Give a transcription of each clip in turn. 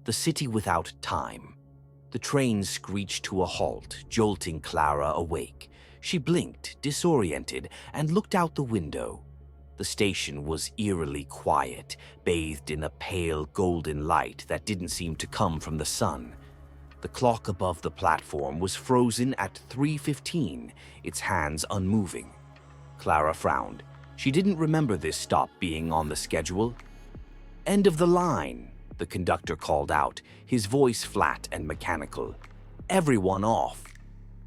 The city without time. The train screeched to a halt, jolting Clara awake. She blinked, disoriented, and looked out the window. The station was eerily quiet, bathed in a pale golden light that didn't seem to come from the sun. The clock above the platform was frozen at 3:15, its hands unmoving. Clara frowned. She didn't remember this stop being on the schedule. "End of the line," the conductor called out, his voice flat and mechanical. "Everyone off."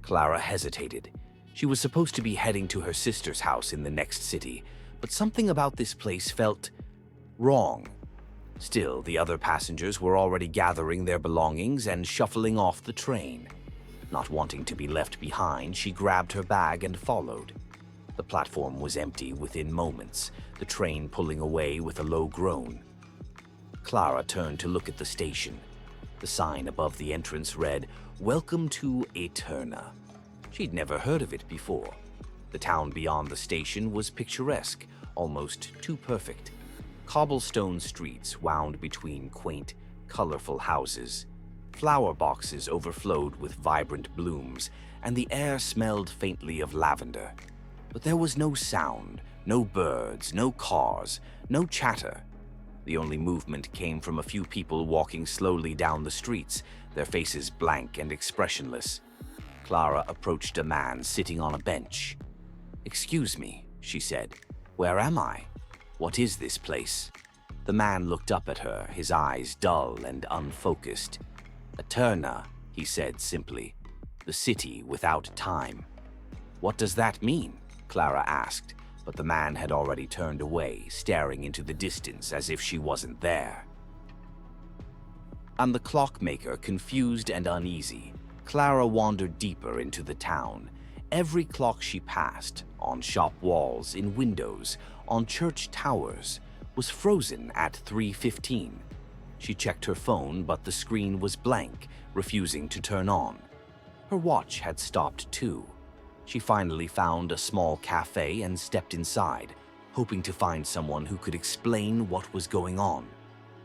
Clara hesitated. She was supposed to be heading to her sister's house in the next city, but something about this place felt wrong. Still, the other passengers were already gathering their belongings and shuffling off the train. Not wanting to be left behind, she grabbed her bag and followed. The platform was empty within moments, the train pulling away with a low groan. Clara turned to look at the station. The sign above the entrance read, "Welcome to Aeterna." She'd never heard of it before. The town beyond the station was picturesque, almost too perfect. Cobblestone streets wound between quaint, colorful houses. Flower boxes overflowed with vibrant blooms, and the air smelled faintly of lavender. But there was no sound, no birds, no cars, no chatter. The only movement came from a few people walking slowly down the streets, their faces blank and expressionless. Clara approached a man sitting on a bench. "Excuse me," she said. "Where am I? What is this place?" The man looked up at her, his eyes dull and unfocused. "Aeterna," he said simply. "The city without time." "What does that mean?" Clara asked, but the man had already turned away, staring into the distance as if she wasn't there. And the clockmaker, confused and uneasy, Clara wandered deeper into the town. Every clock she passed, on shop walls, in windows, on church towers, was frozen at 3:15. She checked her phone, but the screen was blank, refusing to turn on. Her watch had stopped too. She finally found a small cafe and stepped inside, hoping to find someone who could explain what was going on.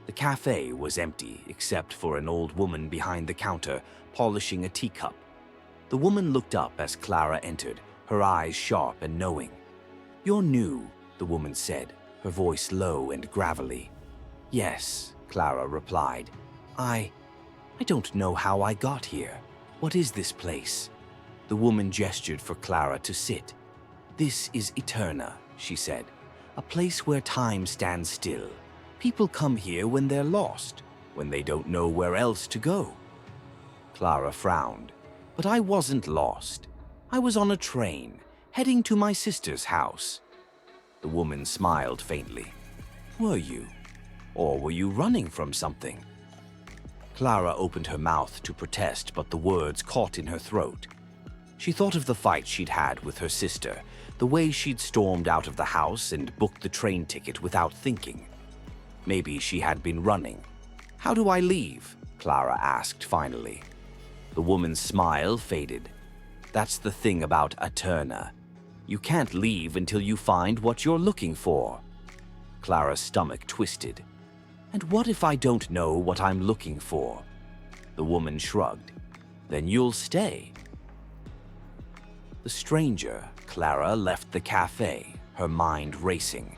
The cafe was empty, except for an old woman behind the counter, polishing a teacup. The woman looked up as Clara entered, her eyes sharp and knowing. "You're new," the woman said, her voice low and gravelly. "Yes," Clara replied. I don't know how I got here. What is this place?" The woman gestured for Clara to sit. "This is Aeterna," she said, "a place where time stands still. People come here when they're lost, when they don't know where else to go." Clara frowned. "But I wasn't lost. I was on a train, heading to my sister's house." The woman smiled faintly. "Were you? Or were you running from something?" Clara opened her mouth to protest, but the words caught in her throat. She thought of the fight she'd had with her sister, the way she'd stormed out of the house and booked the train ticket without thinking. Maybe she had been running. "How do I leave?" Clara asked finally. The woman's smile faded. "That's the thing about Aeterna. You can't leave until you find what you're looking for." Clara's stomach twisted. "And what if I don't know what I'm looking for?" The woman shrugged. "Then you'll stay." The stranger, Clara, left the cafe, her mind racing.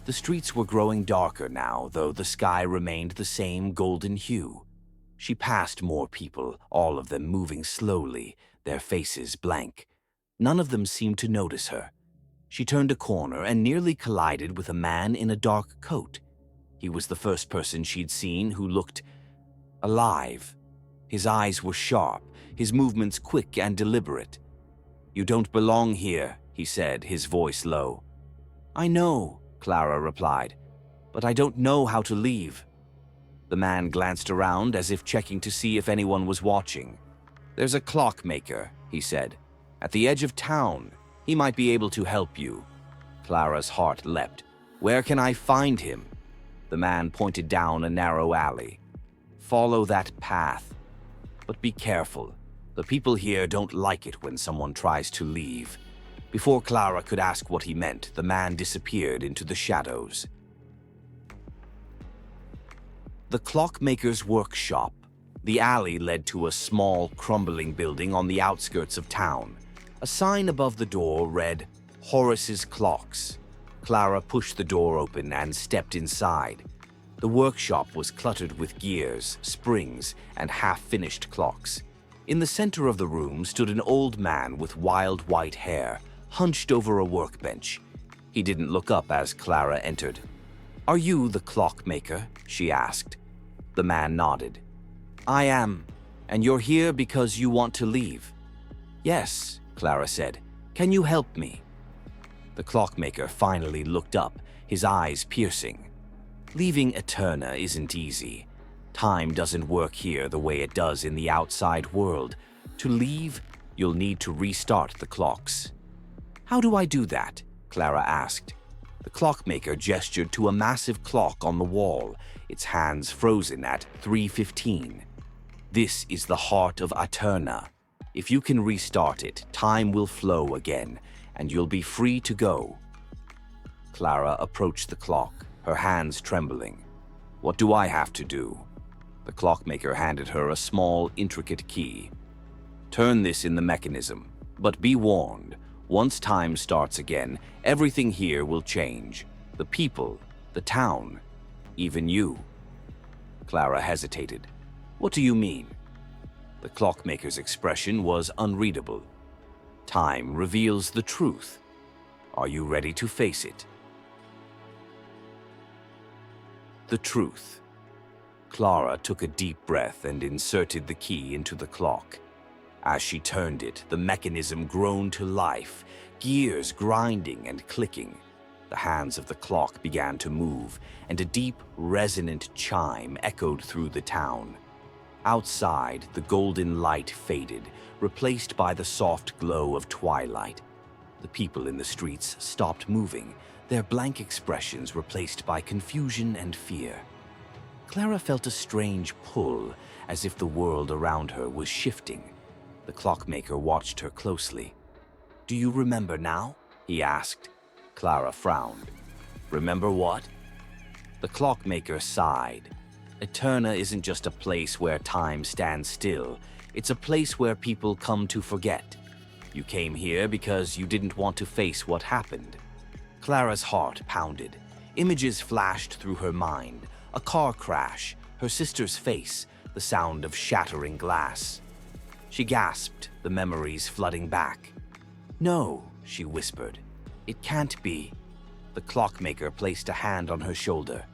The streets were growing darker now, though the sky remained the same golden hue. She passed more people, all of them moving slowly, their faces blank. None of them seemed to notice her. She turned a corner and nearly collided with a man in a dark coat. He was the first person she'd seen who looked alive. His eyes were sharp, his movements quick and deliberate. "You don't belong here," he said, his voice low. "I know," Clara replied, "but I don't know how to leave." The man glanced around as if checking to see if anyone was watching. "There's a clockmaker," he said, "at the edge of town. He might be able to help you." Clara's heart leapt. "Where can I find him?" The man pointed down a narrow alley. "Follow that path. But be careful. The people here don't like it when someone tries to leave." Before Clara could ask what he meant, the man disappeared into the shadows. The clockmaker's workshop. The alley led to a small, crumbling building on the outskirts of town. A sign above the door read, Horace's Clocks. Clara pushed the door open and stepped inside. The workshop was cluttered with gears, springs, and half-finished clocks. In the center of the room stood an old man with wild white hair, hunched over a workbench. He didn't look up as Clara entered. "Are you the clockmaker?" she asked. The man nodded. "I am, and you're here because you want to leave." "Yes," Clara said. "Can you help me?" The clockmaker finally looked up, his eyes piercing. "Leaving Aeterna isn't easy. Time doesn't work here the way it does in the outside world. To leave, you'll need to restart the clocks." "How do I do that?" Clara asked. The clockmaker gestured to a massive clock on the wall, its hands frozen at 3:15. "This is the heart of Aeterna. If you can restart it, time will flow again, and you'll be free to go." Clara approached the clock, her hands trembling. "What do I have to do?" The clockmaker handed her a small, intricate key. "Turn this in the mechanism, but be warned, once time starts again, everything here will change. The people, the town, even you." Clara hesitated. "What do you mean?" The clockmaker's expression was unreadable. "Time reveals the truth. Are you ready to face it?" The truth. Clara took a deep breath and inserted the key into the clock. As she turned it, the mechanism groaned to life, gears grinding and clicking. The hands of the clock began to move, and a deep, resonant chime echoed through the town. Outside, the golden light faded, replaced by the soft glow of twilight. The people in the streets stopped moving, their blank expressions replaced by confusion and fear. Clara felt a strange pull, as if the world around her was shifting. The clockmaker watched her closely. "Do you remember now?" he asked. Clara frowned. "Remember what?" The clockmaker sighed. "Aeterna isn't just a place where time stands still. It's a place where people come to forget. You came here because you didn't want to face what happened." Clara's heart pounded. Images flashed through her mind. A car crash, her sister's face, the sound of shattering glass. She gasped, the memories flooding back. "No," she whispered. "It can't be." The clockmaker placed a hand on her shoulder.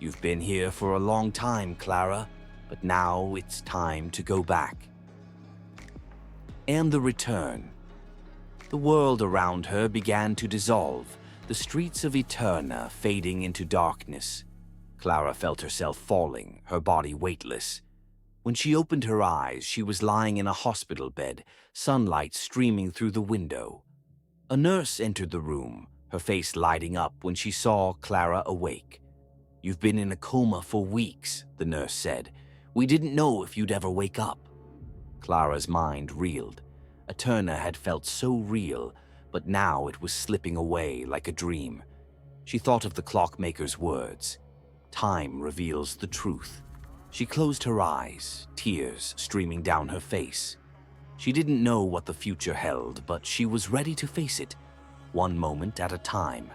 "You've been here for a long time, Clara, but now it's time to go back." And the return. The world around her began to dissolve, the streets of Aeterna fading into darkness. Clara felt herself falling, her body weightless. When she opened her eyes, she was lying in a hospital bed, sunlight streaming through the window. A nurse entered the room, her face lighting up when she saw Clara awake. "You've been in a coma for weeks," the nurse said. "We didn't know if you'd ever wake up." Clara's mind reeled. Aeterna had felt so real, but now it was slipping away like a dream. She thought of the clockmaker's words. Time reveals the truth. She closed her eyes, tears streaming down her face. She didn't know what the future held, but she was ready to face it, one moment at a time.